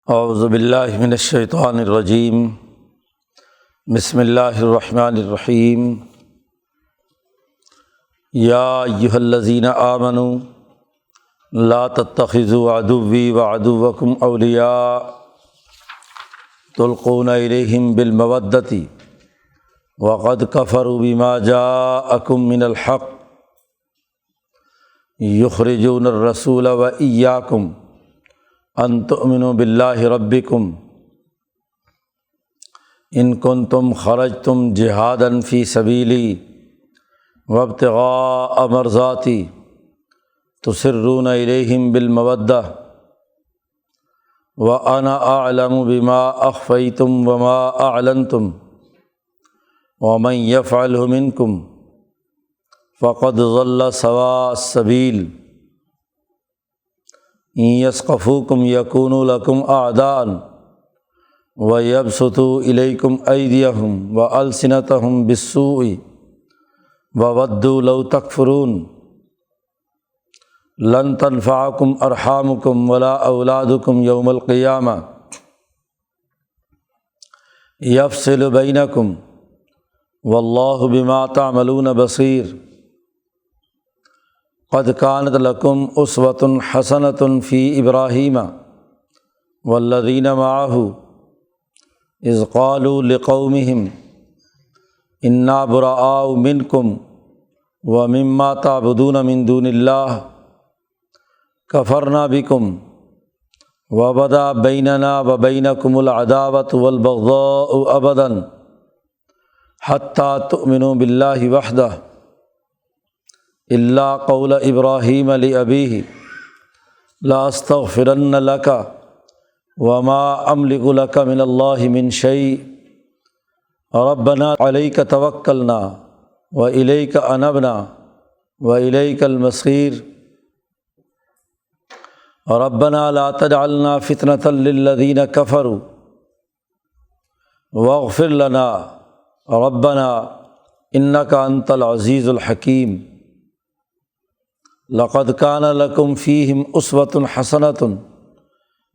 اعوذ باللہ من الشیطان الرجیم بسم اللہ الرحمن الرحیم یا ایھا الذین آمنوا لا تتخذوا عدوی وعدوکم اولیاء تلقون الیہم بالمودۃ وقد کفروا بما جاءکم من الحق یخرجون الرسول وایاکم ان تؤمنوا باللہ ربکم ان کنتم خرجتم جہادا فی سبیلی وابتغاء مرضاتی تسرون الیہم بالمودۃ وانا اعلم بما اخفیتم وما اعلنتم ومن یفعلہ منکم فقد ضل سواء السبیل ان یثقفوکم یکونوا لکم اعداء ویبسطوا الیکم ایدیہم والسنتہم بالسوء وودوا لو تکفرون لن تنفعکم ارحامکم ولا اولادکم یوم القیامہ یفصل بینکم واللہ بما تعملون بصیر قد کانت لکم اسوۃ حسنۃ فی ابراہیم والذین معہ اذ قالوا لقومہم انا براء منکم ومما تعبدون من دون اللہ کفرنا بکم وبدا بیننا وبینکم العداوۃ والبغضاء ابدا حتی تؤمنوا باللہ وحدہ الا قول ابراہیم لابیہ لاستغفرن لک وما املک لک من اللہ من شیء ربنا علیک توکلنا والیک انبنا والیک المصیر ربنا لا تجعلنا فتنة للذین کفروا واغفر لنا ربنا انک انت العزیز الحکیم لقد کان لکم فیہم اسوۃ حسنۃ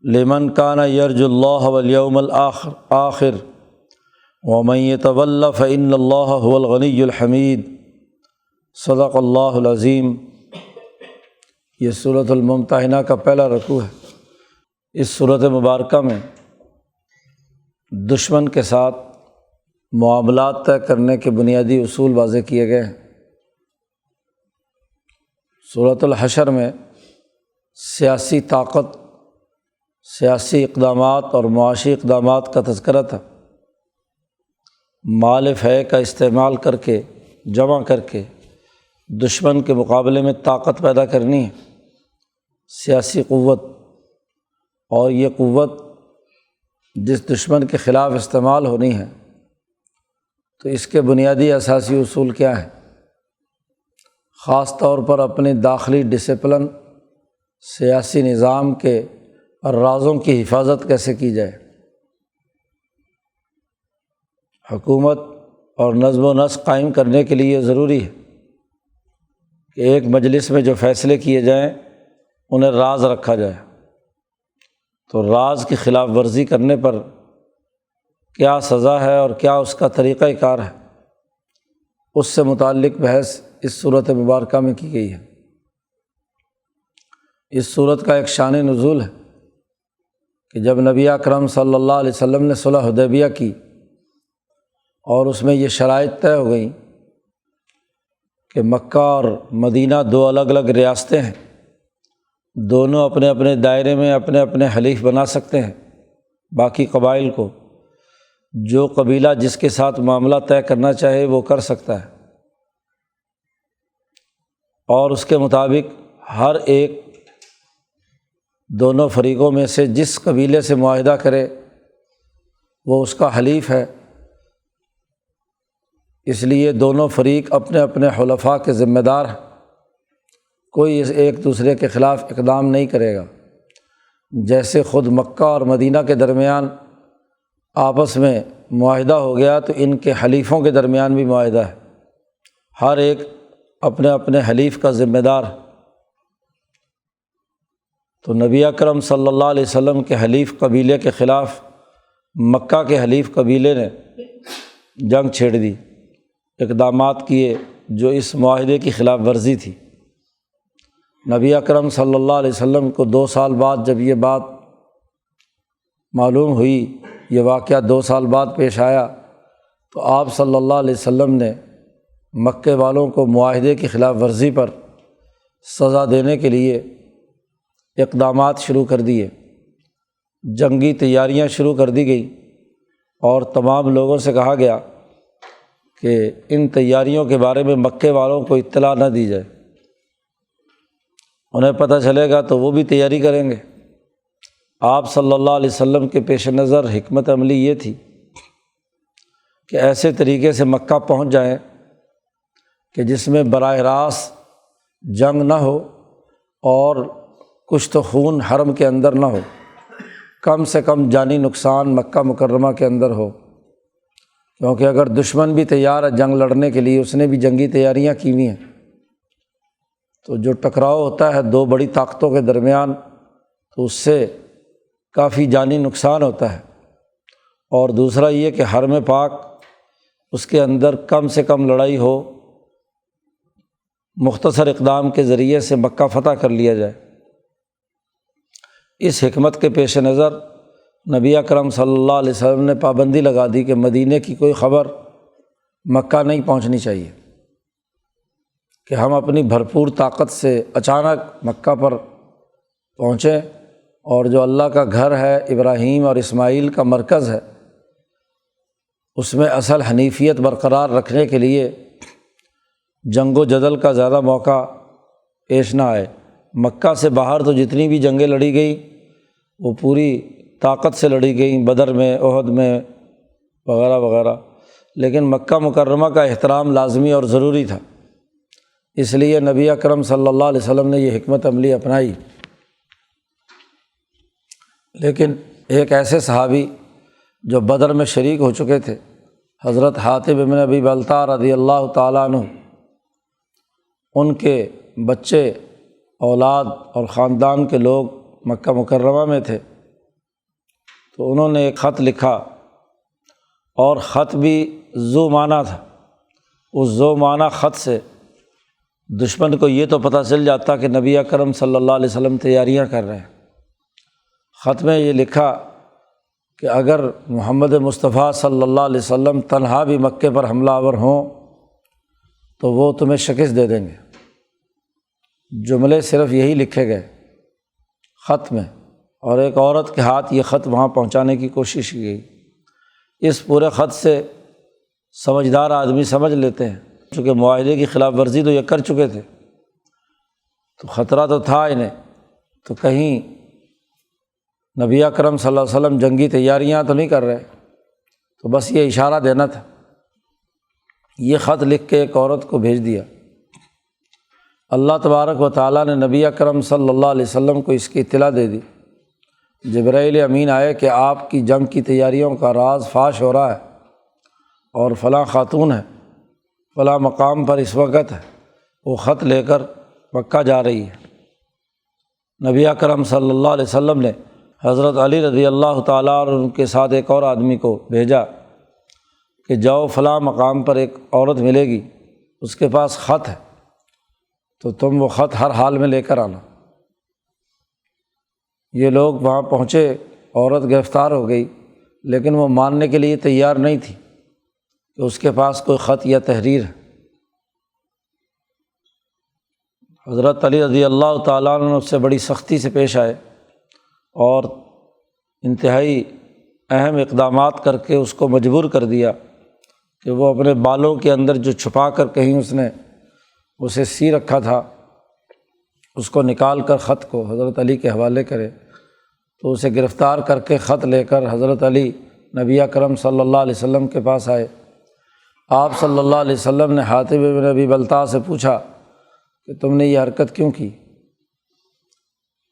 لمن کان یرجو اللہ والیوم الآخر ومن یتول فإن اللہ هو الغنی الحمید صدق اللہ العظیم۔ یہ سورۃ الممتحنہ کا پہلا رکوع ہے۔ اس سورۃ مبارکہ میں دشمن کے ساتھ معاملات طے کرنے کے بنیادی اصول واضح کیے گئے ہیں۔ سورۃ الحشر میں سیاسی طاقت، سیاسی اقدامات اور معاشی اقدامات کا تذکرہ تھا۔ مال فے کا استعمال کر کے، جمع کر کے دشمن کے مقابلے میں طاقت پیدا کرنی ہے، سیاسی قوت، اور یہ قوت جس دشمن کے خلاف استعمال ہونی ہے تو اس کے بنیادی اساسی اصول کیا ہیں؟ خاص طور پر اپنے داخلی ڈسپلن، سیاسی نظام کے رازوں کی حفاظت کیسے کی جائے۔ حکومت اور نظم و نسق قائم کرنے کے لیے ضروری ہے کہ ایک مجلس میں جو فیصلے کیے جائیں انہیں راز رکھا جائے، تو راز کی خلاف ورزی کرنے پر کیا سزا ہے اور کیا اس کا طریقہ کار ہے، اس سے متعلق بحث اس سورۃ مبارکہ میں کی گئی ہے۔ اس سورت کا ایک شان نزول ہے کہ جب نبی اکرم صلی اللہ علیہ وسلم نے صلح حدیبیہ کی اور اس میں یہ شرائط طے ہو گئیں کہ مکہ اور مدینہ دو الگ الگ ریاستیں ہیں، دونوں اپنے اپنے دائرے میں اپنے اپنے حلیف بنا سکتے ہیں باقی قبائل کو، جو قبیلہ جس کے ساتھ معاملہ طے کرنا چاہے وہ کر سکتا ہے، اور اس کے مطابق ہر ایک دونوں فریقوں میں سے جس قبیلے سے معاہدہ کرے وہ اس کا حلیف ہے۔ اس لیے دونوں فریق اپنے اپنے حلفاء کے ذمہ دار ہیں، کوئی ایک دوسرے کے خلاف اقدام نہیں کرے گا۔ جیسے خود مکہ اور مدینہ کے درمیان آپس میں معاہدہ ہو گیا تو ان کے حلیفوں کے درمیان بھی معاہدہ ہے، ہر ایک اپنے اپنے حلیف کا ذمہ دار۔ تو نبی اکرم صلی اللہ علیہ وسلم کے حلیف قبیلے کے خلاف مکہ کے حلیف قبیلے نے جنگ چھیڑ دی، اقدامات کیے جو اس معاہدے کی خلاف ورزی تھی۔ نبی اکرم صلی اللہ علیہ وسلم کو 2 سال بعد جب یہ بات معلوم ہوئی، یہ واقعہ 2 سال بعد پیش آیا، تو آپ صلی اللہ علیہ وسلم نے مکے والوں کو معاہدے کی خلاف ورزی پر سزا دینے کے لیے اقدامات شروع کر دیے، جنگی تیاریاں شروع کر دی گئی، اور تمام لوگوں سے کہا گیا کہ ان تیاریوں کے بارے میں مکے والوں کو اطلاع نہ دی جائے، انہیں پتہ چلے گا تو وہ بھی تیاری کریں گے۔ آپ صلی اللہ علیہ وسلم کے پیش نظر حکمت عملی یہ تھی کہ ایسے طریقے سے مکہ پہنچ جائیں کہ جس میں براہ راست جنگ نہ ہو اور کشت و خون حرم کے اندر نہ ہو، کم سے کم جانی نقصان مکہ مکرمہ کے اندر ہو، کیونکہ اگر دشمن بھی تیار ہے جنگ لڑنے کے لیے، اس نے بھی جنگی تیاریاں کی ہوئی ہیں، تو جو ٹکراؤ ہوتا ہے 2 بڑی طاقتوں کے درمیان، تو اس سے کافی جانی نقصان ہوتا ہے۔ اور دوسرا یہ کہ حرم پاک اس کے اندر کم سے کم لڑائی ہو، مختصر اقدام کے ذریعے سے مکہ فتح کر لیا جائے۔ اس حکمت کے پیش نظر نبی اکرم صلی اللہ علیہ وسلم نے پابندی لگا دی کہ مدینے کی کوئی خبر مکہ نہیں پہنچنی چاہیے، کہ ہم اپنی بھرپور طاقت سے اچانک مکہ پر پہنچیں، اور جو اللہ کا گھر ہے، ابراہیم اور اسماعیل کا مرکز ہے، اس میں اصل حنیفیت برقرار رکھنے کے لیے جنگ و جدل کا زیادہ موقع پیش نہ آئے۔ مکہ سے باہر تو جتنی بھی جنگیں لڑی گئیں وہ پوری طاقت سے لڑی گئیں، بدر میں، احد میں وغیرہ وغیرہ، لیکن مکہ مکرمہ کا احترام لازمی اور ضروری تھا، اس لیے نبی اکرم صلی اللہ علیہ وسلم نے یہ حکمت عملی اپنائی۔ لیکن ایک ایسے صحابی جو بدر میں شریک ہو چکے تھے، حضرت حاطب بن ابی بلتع رضی اللہ تعالیٰ عنہ، ان کے بچے، اولاد اور خاندان کے لوگ مکہ مکرمہ میں تھے، تو انہوں نے ایک خط لکھا، اور خط بھی ذو معنی تھا۔ اس ذو معنی خط سے دشمن کو یہ تو پتہ چل جاتا کہ نبی اکرم صلی اللہ علیہ وسلم تیاریاں کر رہے ہیں۔ خط میں یہ لکھا کہ اگر محمد مصطفیٰ صلی اللہ علیہ وسلم تنہا بھی مکے پر حملہ آور ہوں تو وہ تمہیں شکست دے دیں گے۔ جملے صرف یہی لکھے گئے خط میں، اور ایک عورت کے ہاتھ یہ خط وہاں پہنچانے کی کوشش کی گئی۔ اس پورے خط سے سمجھدار آدمی سمجھ لیتے ہیں، چونکہ معاہدے کی خلاف ورزی تو یہ کر چکے تھے، تو خطرہ تو تھا انہیں، تو کہیں نبی اکرم صلی اللہ علیہ وسلم جنگی تیاریاں تو نہیں کر رہے، تو بس یہ اشارہ دینا تھا۔ یہ خط لکھ کے ایک عورت کو بھیج دیا۔ اللہ تبارک و تعالیٰ نے نبی اکرم صلی اللہ علیہ وسلم کو اس کی اطلاع دے دی۔ جبرائیل امین آئے کہ آپ کی جنگ کی تیاریوں کا راز فاش ہو رہا ہے، اور فلاں خاتون ہے، فلاں مقام پر اس وقت ہے، وہ خط لے کر مکہ جا رہی ہے۔ نبی اکرم صلی اللہ علیہ وسلم نے حضرت علی رضی اللہ تعالیٰ اور ان کے ساتھ ایک اور آدمی کو بھیجا کہ جاؤ فلاں مقام پر ایک عورت ملے گی، اس کے پاس خط ہے، تو تم وہ خط ہر حال میں لے کر آنا۔ یہ لوگ وہاں پہنچے، عورت گرفتار ہو گئی، لیکن وہ ماننے کے لیے تیار نہیں تھی کہ اس کے پاس کوئی خط یا تحریر ہے۔ حضرت علی رضی اللہ تعالیٰ عنہ اس سے بڑی سختی سے پیش آئے، اور انتہائی اہم اقدامات کر کے اس کو مجبور کر دیا کہ وہ اپنے بالوں کے اندر جو چھپا کر کہیں اس نے اسے سی رکھا تھا، اس کو نکال کر خط کو حضرت علی کے حوالے کرے، تو اسے گرفتار کر کے خط لے کر حضرت علی نبی اکرم صلی اللہ علیہ وسلم کے پاس آئے۔ آپ صلی اللہ علیہ وسلم نے حاطب بن ابی بلتع سے پوچھا کہ تم نے یہ حرکت کیوں کی؟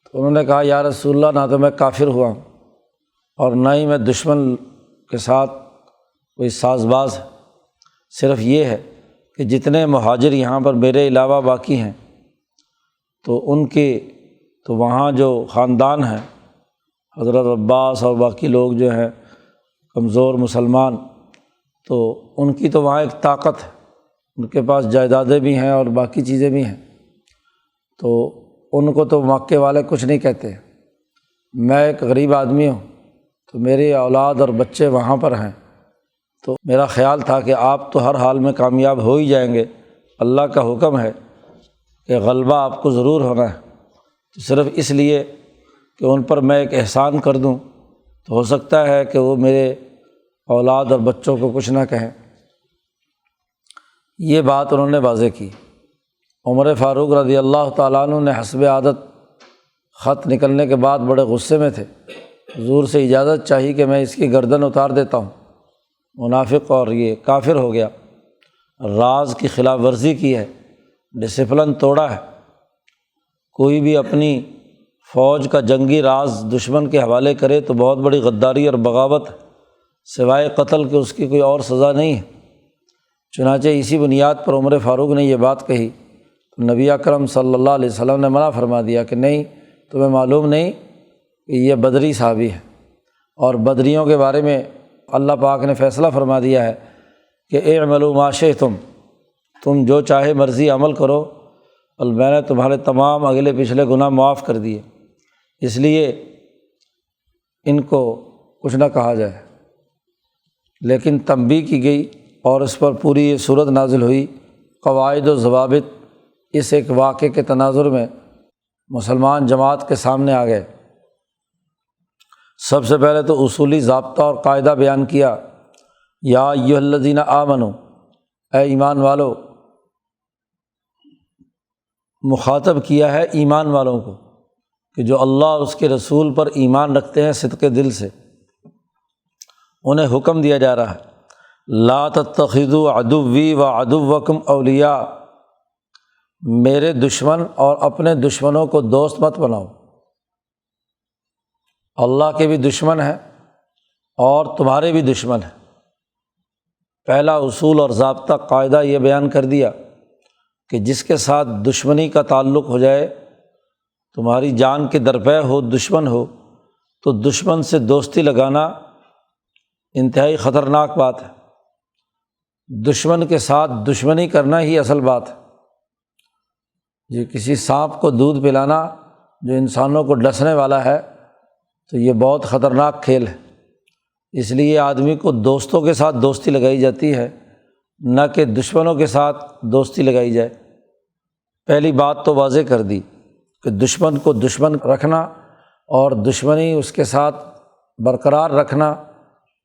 تو انہوں نے کہا یا رسول اللہ، نہ تو میں کافر ہوا ہوں اور نہ ہی میں دشمن کے ساتھ کوئی ساز باز ہے، صرف یہ ہے کہ جتنے مہاجر یہاں پر میرے علاوہ باقی ہیں تو ان کی تو وہاں جو خاندان ہیں، حضرت عباس اور باقی لوگ جو ہیں کمزور مسلمان، تو ان کی تو وہاں ایک طاقت ہے، ان کے پاس جائیدادیں بھی ہیں اور باقی چیزیں بھی ہیں، تو ان کو تو مکے والے کچھ نہیں کہتے۔ میں ایک غریب آدمی ہوں، تو میری اولاد اور بچے وہاں پر ہیں، تو میرا خیال تھا کہ آپ تو ہر حال میں کامیاب ہو ہی جائیں گے، اللہ کا حکم ہے کہ غلبہ آپ کو ضرور ہونا ہے، تو صرف اس لیے کہ ان پر میں ایک احسان کر دوں تو ہو سکتا ہے کہ وہ میرے اولاد اور بچوں کو کچھ نہ کہیں۔ یہ بات انہوں نے واضح کی۔ عمر فاروق رضی اللہ تعالیٰ عنہ نے حسب عادت خط نکلنے کے بعد بڑے غصے میں تھے، حضور سے اجازت چاہی کہ میں اس کی گردن اتار دیتا ہوں، منافق اور یہ کافر ہو گیا، راز کی خلاف ورزی کی ہے، ڈسپلن توڑا ہے۔ کوئی بھی اپنی فوج کا جنگی راز دشمن کے حوالے کرے تو بہت بڑی غداری اور بغاوت ہے، سوائے قتل کے اس کی کوئی اور سزا نہیں ہے۔ چنانچہ اسی بنیاد پر عمر فاروق نے یہ بات کہی تو نبی اکرم صلی اللہ علیہ وسلم نے منع فرما دیا کہ نہیں، تمہیں معلوم نہیں کہ یہ بدری صحابی ہے، اور بدریوں کے بارے میں اللہ پاک نے فیصلہ فرما دیا ہے کہ اعملوا ما شئتم، تم جو چاہے مرضی عمل کرو، اور میں نے تمہارے تمام اگلے پچھلے گناہ معاف کر دیے، اس لیے ان کو کچھ نہ کہا جائے۔ لیکن تنبیہ کی گئی اور اس پر پوری یہ صورت نازل ہوئی، قواعد و ضوابط اس ایک واقعے کے تناظر میں مسلمان جماعت کے سامنے آ گئے۔ سب سے پہلے تو اصولی ضابطہ اور قاعدہ بیان کیا، یا ایھا الذین آمنوا، اے ایمان والو، مخاطب کیا ہے ایمان والوں کو کہ جو اللہ اس کے رسول پر ایمان رکھتے ہیں صدق دل سے، انہیں حکم دیا جا رہا ہے لا تتخذوا عدوی وعدوکم اولیاء، میرے دشمن اور اپنے دشمنوں کو دوست مت بناؤ۔ اللہ کے بھی دشمن ہیں اور تمہارے بھی دشمن ہیں۔ پہلا اصول اور ضابطہ قاعدہ یہ بیان کر دیا کہ جس کے ساتھ دشمنی کا تعلق ہو جائے، تمہاری جان کے درپے ہو، دشمن ہو، تو دشمن سے دوستی لگانا انتہائی خطرناک بات ہے۔ دشمن کے ساتھ دشمنی کرنا ہی اصل بات ہے۔ یہ کسی سانپ کو دودھ پلانا جو انسانوں کو ڈسنے والا ہے تو یہ بہت خطرناک کھیل ہے۔ اس لیے آدمی کو دوستوں کے ساتھ دوستی لگائی جاتی ہے، نہ کہ دشمنوں کے ساتھ دوستی لگائی جائے۔ پہلی بات تو واضح کر دی کہ دشمن کو دشمن رکھنا اور دشمنی اس کے ساتھ برقرار رکھنا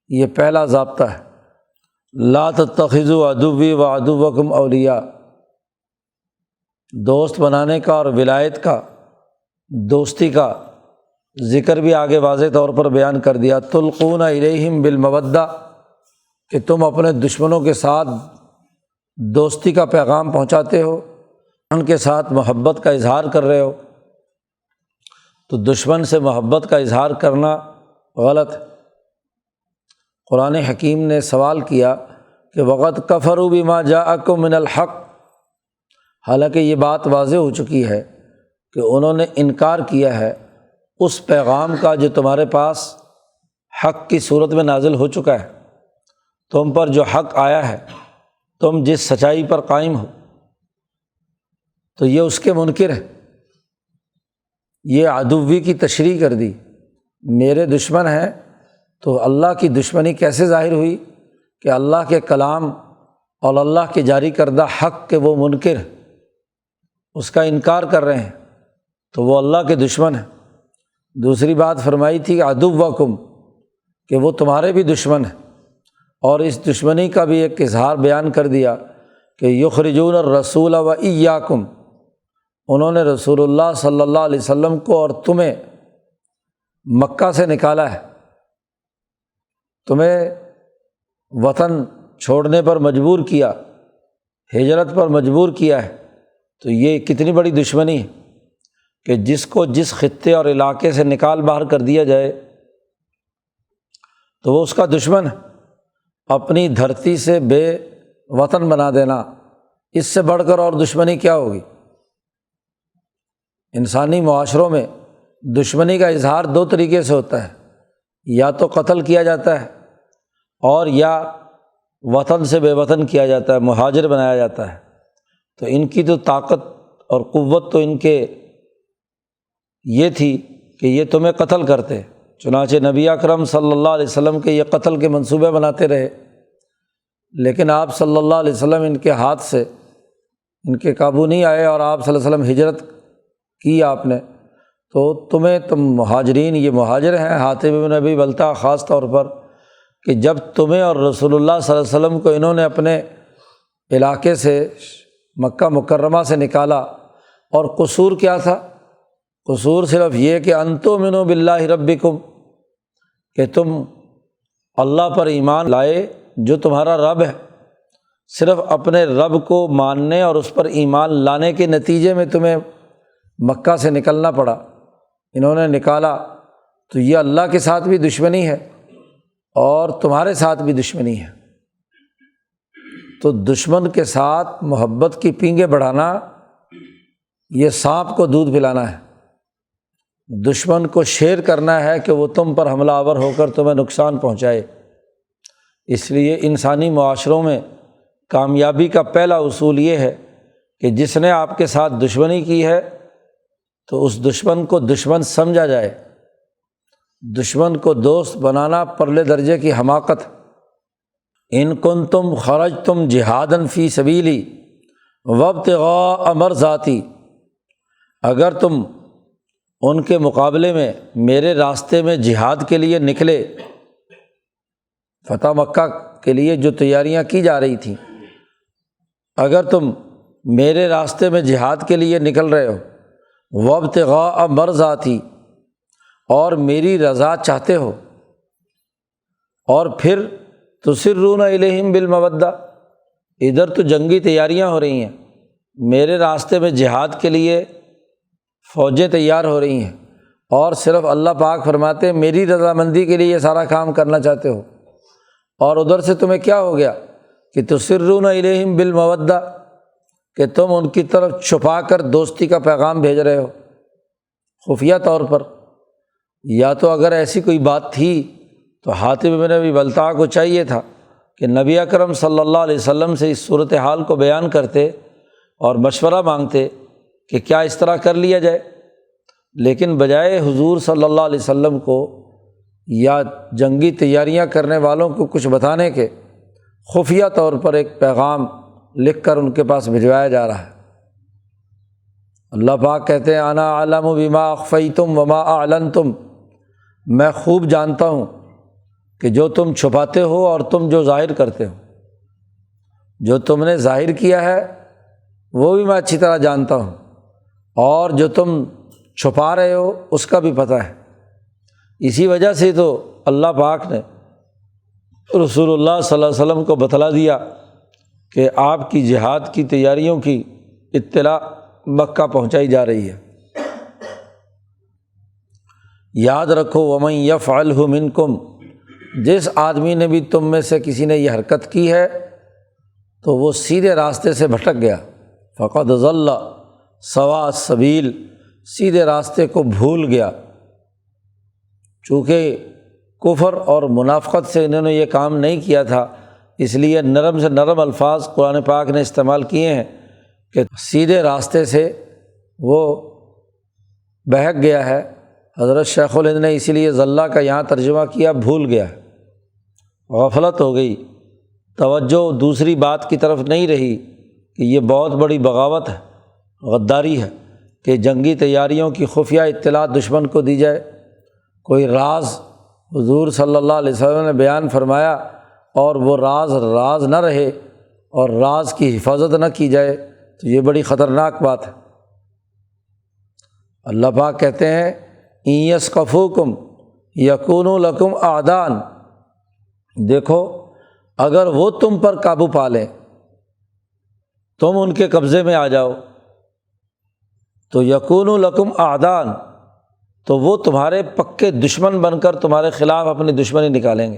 یہ پہلا ضابطہ ہے۔ لا تتخذوا عدوی وعدوکم اولیاء، دوست بنانے کا اور ولایت کا، دوستی کا ذکر بھی آگے واضح طور پر بیان کر دیا۔ تلقون الیہم بالمودہ، کہ تم اپنے دشمنوں کے ساتھ دوستی کا پیغام پہنچاتے ہو، ان کے ساتھ محبت کا اظہار کر رہے ہو، تو دشمن سے محبت کا اظہار کرنا غلط ہے۔ قرآن حکیم نے سوال کیا کہ وقد کفروا بما جاءکم من الحق، حالانکہ یہ بات واضح ہو چکی ہے کہ انہوں نے انکار کیا ہے اس پیغام کا جو تمہارے پاس حق کی صورت میں نازل ہو چکا ہے، تم پر جو حق آیا ہے، تم جس سچائی پر قائم ہو، تو یہ اس کے منکر ہے۔ یہ عدوی کی تشریح کر دی، میرے دشمن ہیں، تو اللہ کی دشمنی کیسے ظاہر ہوئی کہ اللہ کے کلام اور اللہ کے جاری کردہ حق کے وہ منکر ہیں، اس کا انکار کر رہے ہیں، تو وہ اللہ کے دشمن ہیں۔ دوسری بات فرمائی تھی عدوکم، کہ وہ تمہارے بھی دشمن ہیں، اور اس دشمنی کا بھی ایک اظہار بیان کر دیا کہ یخرجون الرسول و ایاکم، انہوں نے رسول اللہ صلی اللہ علیہ وسلم کو اور تمہیں مکہ سے نکالا ہے، تمہیں وطن چھوڑنے پر مجبور کیا، ہجرت پر مجبور کیا ہے، تو یہ کتنی بڑی دشمنی ہے کہ جس کو جس خطے اور علاقے سے نکال باہر کر دیا جائے تو وہ اس کا دشمن ہے۔ اپنی دھرتی سے بے وطن بنا دینا، اس سے بڑھ کر اور دشمنی کیا ہوگی؟ انسانی معاشروں میں دشمنی کا اظہار دو طریقے سے ہوتا ہے، یا تو قتل کیا جاتا ہے اور یا وطن سے بے وطن کیا جاتا ہے، مہاجر بنایا جاتا ہے۔ تو ان کی تو طاقت اور قوت تو ان کے یہ تھی کہ یہ تمہیں قتل کرتے، چنانچہ نبی اکرم صلی اللہ علیہ وسلم کے یہ قتل کے منصوبے بناتے رہے، لیکن آپ صلی اللہ علیہ وسلم ان کے ہاتھ سے ان کے قابو نہیں آئے اور آپ صلی اللہ علیہ وسلم ہجرت کی آپ نے، تو تم مہاجرین، یہ مہاجر ہیں، حاتب بن ابی بلتع خاص طور پر، کہ جب تمہیں اور رسول اللہ صلی اللہ علیہ وسلم کو انہوں نے اپنے علاقے سے مکہ مکرمہ سے نکالا، اور قصور کیا تھا؟ قصور صرف یہ کہ انتؤمنوا باللہ ربکم، کہ تم اللہ پر ایمان لائے جو تمہارا رب ہے، صرف اپنے رب کو ماننے اور اس پر ایمان لانے کے نتیجے میں تمہیں مکہ سے نکلنا پڑا، انہوں نے نکالا، تو یہ اللہ کے ساتھ بھی دشمنی ہے اور تمہارے ساتھ بھی دشمنی ہے۔ تو دشمن کے ساتھ محبت کی پینگیں بڑھانا یہ سانپ کو دودھ پلانا ہے، دشمن کو شیر کرنا ہے کہ وہ تم پر حملہ آور ہو کر تمہیں نقصان پہنچائے۔ اس لیے انسانی معاشروں میں کامیابی کا پہلا اصول یہ ہے کہ جس نے آپ کے ساتھ دشمنی کی ہے تو اس دشمن کو دشمن سمجھا جائے، دشمن کو دوست بنانا پرلے درجے کی حماقت۔ ان کنتم خرجتم جہادا فی سبیلی وابتغاء مرضاتی، اگر تم ان کے مقابلے میں میرے راستے میں جہاد کے لیے نکلے، فتح مکہ کے لیے جو تیاریاں کی جا رہی تھیں، اگر تم میرے راستے میں جہاد کے لیے نکل رہے ہو، وابتغاء مرضاتی، اور میری رضا چاہتے ہو، اور پھر تسرون الیہم بالمودہ، ادھر تو جنگی تیاریاں ہو رہی ہیں، میرے راستے میں جہاد کے لیے فوجیں تیار ہو رہی ہیں، اور صرف اللہ پاک فرماتے ہیں میری رضامندی کے لیے یہ سارا کام کرنا چاہتے ہو، اور ادھر سے تمہیں کیا ہو گیا کہ تسرون الیہم بالمودہ، کہ تم ان کی طرف چھپا کر دوستی کا پیغام بھیج رہے ہو خفیہ طور پر۔ یا تو اگر ایسی کوئی بات تھی تو حاتب بن ابی بلتع کو چاہیے تھا کہ نبی اکرم صلی اللہ علیہ وسلم سے اس صورتحال کو بیان کرتے اور مشورہ مانگتے کہ کیا اس طرح کر لیا جائے، لیکن بجائے حضور صلی اللہ علیہ وسلم کو یا جنگی تیاریاں کرنے والوں کو کچھ بتانے کے، خفیہ طور پر ایک پیغام لکھ کر ان کے پاس بھجوایا جا رہا ہے۔ اللہ پاک کہتے ہیں انا اعلم بما اخفیتم وما اعلنتم، میں خوب جانتا ہوں کہ جو تم چھپاتے ہو اور تم جو ظاہر کرتے ہو، جو تم نے ظاہر کیا ہے وہ بھی میں اچھی طرح جانتا ہوں، اور جو تم چھپا رہے ہو اس کا بھی پتہ ہے۔ اسی وجہ سے تو اللہ پاک نے رسول اللہ صلی اللہ علیہ وسلم کو بتلا دیا کہ آپ کی جہاد کی تیاریوں کی اطلاع مکہ پہنچائی جا رہی ہے۔ یاد رکھو ومن یفعلہ منکم، جس آدمی نے بھی تم میں سے کسی نے یہ حرکت کی ہے تو وہ سیدھے راستے سے بھٹک گیا، فقد ضل سواء السبیل، سیدھے راستے کو بھول گیا۔ چونکہ کفر اور منافقت سے انہوں نے یہ کام نہیں کیا تھا، اس لیے نرم سے نرم الفاظ قرآن پاک نے استعمال کیے ہیں کہ سیدھے راستے سے وہ بہک گیا ہے۔ حضرت شیخ الہند نے اسی لیے ضلع کا یہاں ترجمہ کیا بھول گیا ہے، غفلت ہو گئی، توجہ دوسری بات کی طرف نہیں رہی کہ یہ بہت بڑی بغاوت ہے، غداری ہے کہ جنگی تیاریوں کی خفیہ اطلاع دشمن کو دی جائے۔ کوئی راز حضور صلی اللہ علیہ وسلم نے بیان فرمایا اور وہ راز نہ رہے اور راز کی حفاظت نہ کی جائے تو یہ بڑی خطرناک بات ہے۔ اللہ پاک کہتے ہیں ان یثقفوکم یکونوا لکم اعداء، دیکھو اگر وہ تم پر قابو پا لیں، تم ان کے قبضے میں آ جاؤ تو یکونوا لکم اعداء، تو وہ تمہارے پکے دشمن بن کر تمہارے خلاف اپنی دشمنی نکالیں گے۔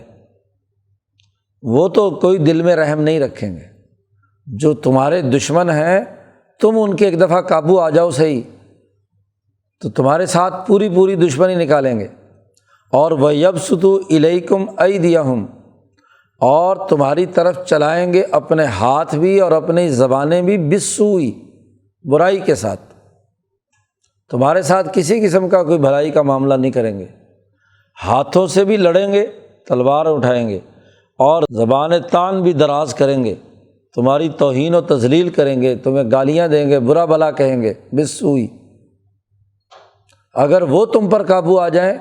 وہ تو کوئی دل میں رحم نہیں رکھیں گے، جو تمہارے دشمن ہیں تم ان کے ایک دفعہ قابو آ جاؤ صحیح، تو تمہارے ساتھ پوری پوری دشمنی نکالیں گے۔ اور وَيَبْسُطُوا إِلَيْكُمْ أَيْدِيَهُمْ، اور تمہاری طرف چلائیں گے اپنے ہاتھ بھی اور اپنی زبانیں بھی، بِالسُّوءِ، برائی کے ساتھ۔ تمہارے ساتھ کسی قسم کا کوئی بھلائی کا معاملہ نہیں کریں گے، ہاتھوں سے بھی لڑیں گے، تلوار اٹھائیں گے، اور زبان تان بھی دراز کریں گے، تمہاری توہین و تذلیل کریں گے، تمہیں گالیاں دیں گے، برا بھلا کہیں گے، بِالسُّوءِ۔ اگر وہ تم پر قابو آ جائیں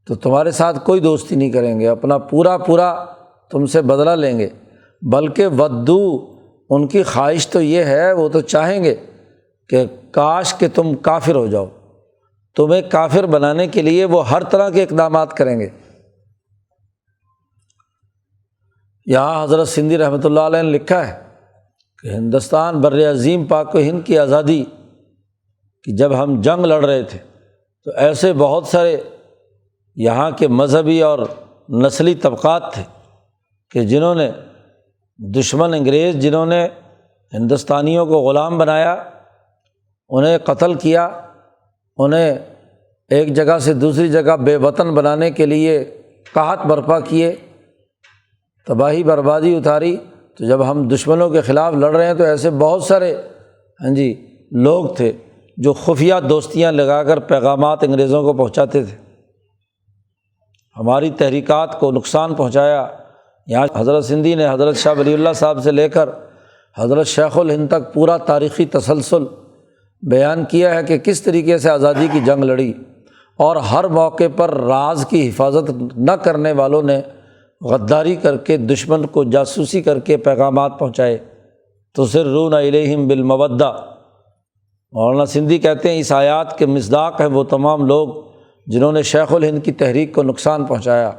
تو تمہارے ساتھ کوئی دوستی نہیں کریں گے، اپنا پورا تم سے بدلہ لیں گے۔ بلکہ ودو، ان کی خواہش تو یہ ہے، وہ تو چاہیں گے کہ کاش کہ تم کافر ہو جاؤ، تمہیں کافر بنانے کے لیے وہ ہر طرح کے اقدامات کریں گے۔ یہاں حضرت سندھی رحمۃ اللہ علیہ نے لکھا ہے کہ ہندوستان بر عظیم پاک و ہند کی آزادی کہ جب ہم جنگ لڑ رہے تھے تو ایسے بہت سارے یہاں کے مذہبی اور نسلی طبقات تھے کہ جنہوں نے دشمن انگریز، جنہوں نے ہندوستانیوں کو غلام بنایا، انہیں قتل کیا، انہیں ایک جگہ سے دوسری جگہ بے وطن بنانے کے لیے قحط برپا کیے، تباہی بربادی اتاری۔ تو جب ہم دشمنوں کے خلاف لڑ رہے ہیں تو ایسے بہت سارے لوگ تھے جو خفیہ دوستیاں لگا کر پیغامات انگریزوں کو پہنچاتے تھے، ہماری تحریکات کو نقصان پہنچایا۔ یہاں حضرت سندھی نے حضرت شاہ ولی اللہ صاحب سے لے کر حضرت شیخ الہند تک پورا تاریخی تسلسل بیان کیا ہے کہ کس طریقے سے آزادی کی جنگ لڑی، اور ہر موقع پر راز کی حفاظت نہ کرنے والوں نے غداری کر کے دشمن کو جاسوسی کر کے پیغامات پہنچائے۔ تسرون الیہم بالمودہ، مولانا سندھی کہتے ہیں اس آیات کے مصداق ہیں وہ تمام لوگ جنہوں نے شیخ الہند کی تحریک کو نقصان پہنچایا۔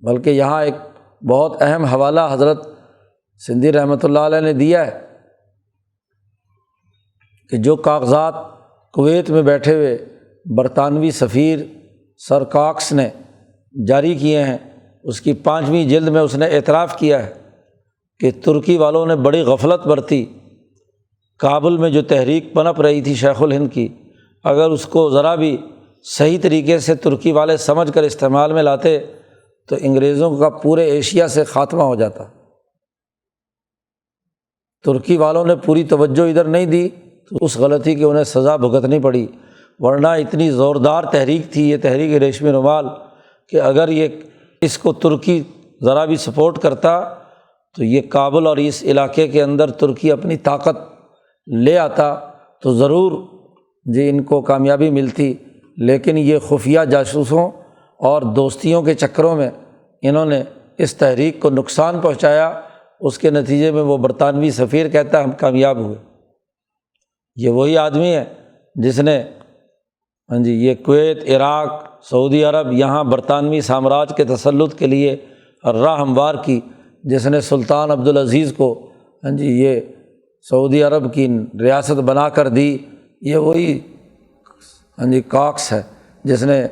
بلکہ یہاں ایک بہت اہم حوالہ حضرت سندھی رحمۃ اللہ علیہ نے دیا ہے کہ جو کاغذات کویت میں بیٹھے ہوئے برطانوی سفیر سر کاکس نے جاری کیے ہیں، اس کی 5ویں جلد میں اس نے اعتراف کیا ہے کہ ترکی والوں نے بڑی غفلت برتی، کابل میں جو تحریک پنپ رہی تھی شیخ الہند کی، اگر اس کو ذرا بھی صحیح طریقے سے ترکی والے سمجھ کر استعمال میں لاتے تو انگریزوں کا پورے ایشیا سے خاتمہ ہو جاتا۔ ترکی والوں نے پوری توجہ ادھر نہیں دی تو اس غلطی کی انہیں سزا بھگتنی پڑی، ورنہ اتنی زوردار تحریک تھی یہ تحریک ریشمی رومال کہ اگر اس کو ترکی ذرا بھی سپورٹ کرتا تو یہ کابل اور اس علاقے کے اندر ترکی اپنی طاقت لے آتا تو ضرور ان کو کامیابی ملتی، لیکن یہ خفیہ جاسوسوں اور دوستیوں کے چکروں میں انہوں نے اس تحریک کو نقصان پہنچایا۔ اس کے نتیجے میں وہ برطانوی سفیر کہتا ہے ہم کامیاب ہوئے۔ یہ وہی آدمی ہے جس نے یہ کویت، عراق، سعودی عرب، یہاں برطانوی سامراج کے تسلط کے لیے راہ ہموار کی، جس نے سلطان عبدالعزیز کو یہ سعودی عرب کی ریاست بنا کر دی۔ یہ وہی کاکس ہے جس نے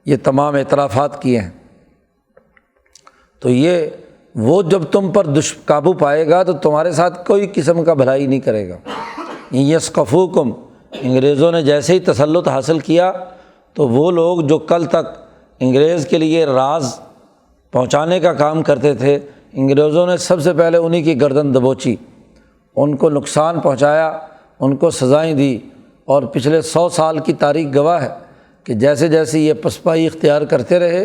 یہ تمام اعترافات کیے ہیں۔ تو یہ وہ جب تم پر قابو پائے گا تو تمہارے ساتھ کوئی قسم کا بھلائی نہیں کرے گا۔ یسقفوکم، انگریزوں نے جیسے ہی تسلط حاصل کیا تو وہ لوگ جو کل تک انگریز کے لیے راز پہنچانے کا کام کرتے تھے، انگریزوں نے سب سے پہلے انہی کی گردن دبوچی، ان کو نقصان پہنچایا، ان کو سزائیں دی، اور پچھلے 100 سال کی تاریخ گواہ ہے کہ جیسے جیسے یہ پسپائی اختیار کرتے رہے،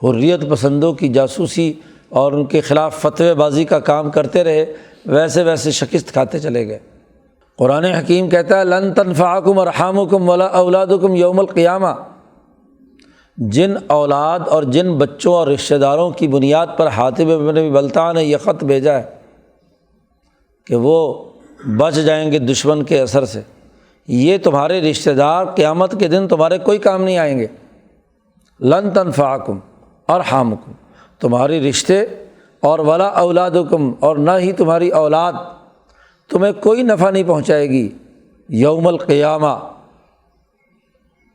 حریت پسندوں کی جاسوسی اور ان کے خلاف فتوی بازی کا کام کرتے رہے، ویسے ویسے شکست کھاتے چلے گئے۔ قرآن حکیم کہتا ہے لن تنفعکم ارحامکم ولا اولادکم یوم القیامہ، جن اولاد اور جن بچوں اور رشتہ داروں کی بنیاد پر حاتب بن بلتع نے یہ خط بھیجا ہے کہ وہ بچ جائیں گے دشمن کے اثر سے، یہ تمہارے رشتہ دار قیامت کے دن تمہارے کوئی کام نہیں آئیں گے۔ لن تنفعکم ارحامکم، تمہاری رشتے، اور ولا اولادکم، اور نہ ہی تمہاری اولاد تمہیں کوئی نفع نہیں پہنچائے گی یوم القیامہ۔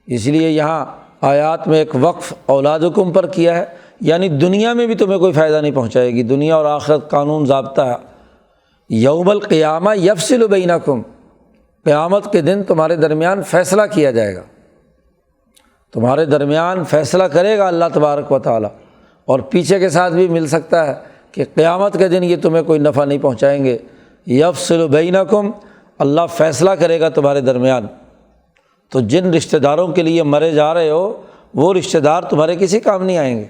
اس لیے یہاں آیات میں ایک وقف اولادکم پر کیا ہے، یعنی دنیا میں بھی تمہیں کوئی فائدہ نہیں پہنچائے گی، دنیا اور آخرت قانون ضابطہ ہے۔ یوم القیامہ یفصل بینکم، قیامت کے دن تمہارے درمیان فیصلہ کیا جائے گا، تمہارے درمیان فیصلہ کرے گا اللہ تبارک و تعالیٰ۔ اور پیچھے کے ساتھ بھی مل سکتا ہے کہ قیامت کے دن یہ تمہیں کوئی نفع نہیں پہنچائیں گے۔ یفصل بینکم، اللہ فیصلہ کرے گا تمہارے درمیان۔ تو جن رشتہ داروں کے لیے مرے جا رہے ہو وہ رشتہ دار تمہارے کسی کام نہیں آئیں گے۔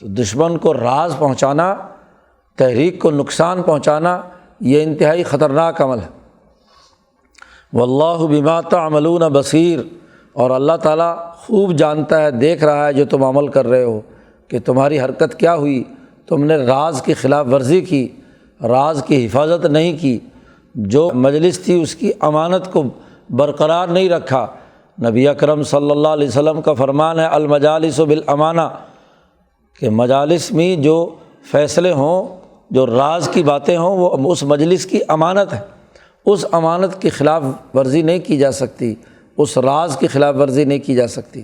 تو دشمن کو راز پہنچانا، تحریک کو نقصان پہنچانا، یہ انتہائی خطرناک عمل ہے۔ واللہ بما تعملون بصیر، اور اللہ تعالیٰ خوب جانتا ہے، دیکھ رہا ہے جو تم عمل کر رہے ہو کہ تمہاری حرکت کیا ہوئی۔ تم نے راز کی خلاف ورزی کی، راز کی حفاظت نہیں کی، جو مجلس تھی اس کی امانت کو برقرار نہیں رکھا۔ نبی اکرم صلی اللہ علیہ وسلم کا فرمان ہے المجالس بالامانہ، کہ مجالس میں جو فیصلے ہوں، جو راز کی باتیں ہوں، وہ اس مجلس کی امانت ہے، اس امانت کی خلاف ورزی نہیں کی جا سکتی، اس راز کی خلاف ورزی نہیں کی جا سکتی۔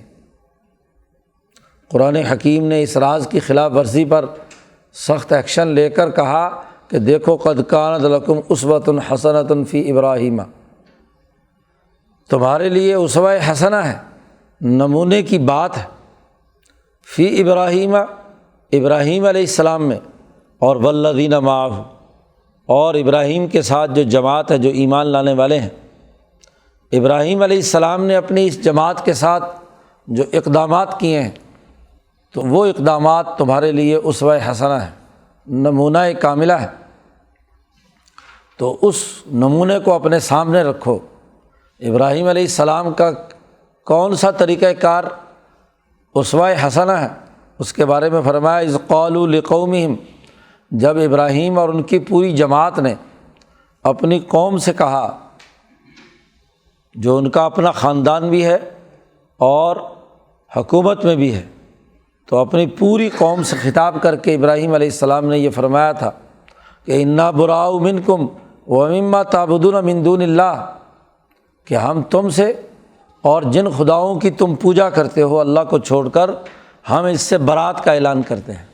قرآن حکیم نے اس راز کی خلاف ورزی پر سخت ایکشن لے کر کہا کہ دیکھو قد کانت لکم اسوۃ حسنۃ فی ابراہیم، تمہارے لیے اسوہ حسنہ ہے، نمونے کی بات ہے، فی ابراہیم، ابراہیم علیہ السلام میں، اور والذین معہ، اور ابراہیم کے ساتھ جو جماعت ہے، جو ایمان لانے والے ہیں۔ ابراہیم علیہ السلام نے اپنی اس جماعت کے ساتھ جو اقدامات کیے ہیں، تو وہ اقدامات تمہارے لیے اسوہ حسنہ ہے، نمونہ کاملہ ہے۔ تو اس نمونے کو اپنے سامنے رکھو۔ ابراہیم علیہ السلام کا کون سا طریقہ کار اسوہ حسنہ ہے، اس کے بارے میں فرمایا اذ قالوا لقومہم، جب ابراہیم اور ان کی پوری جماعت نے اپنی قوم سے کہا، جو ان کا اپنا خاندان بھی ہے اور حکومت میں بھی ہے، تو اپنی پوری قوم سے خطاب کر کے ابراہیم علیہ السلام نے یہ فرمایا تھا کہ انا براء منکم ومما تعبدون من دون اللہ، کہ ہم تم سے اور جن خداؤں کی تم پوجا کرتے ہو اللہ کو چھوڑ کر، ہم اس سے برات کا اعلان کرتے ہیں۔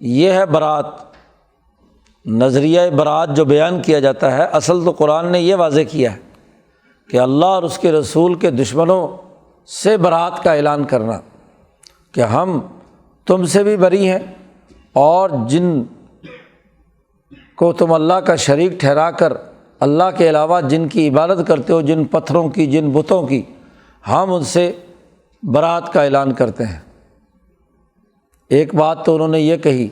یہ ہے برات، نظریہ برات جو بیان کیا جاتا ہے، اصل تو قرآن نے یہ واضح کیا ہے کہ اللہ اور اس کے رسول کے دشمنوں سے برات کا اعلان کرنا، کہ ہم تم سے بھی بری ہیں، اور جن کو تم اللہ کا شریک ٹھہرا کر اللہ کے علاوہ جن کی عبادت کرتے ہو، جن پتھروں کی، جن بتوں کی، ہم ان سے برات کا اعلان کرتے ہیں۔ ایک بات تو انہوں نے یہ کہی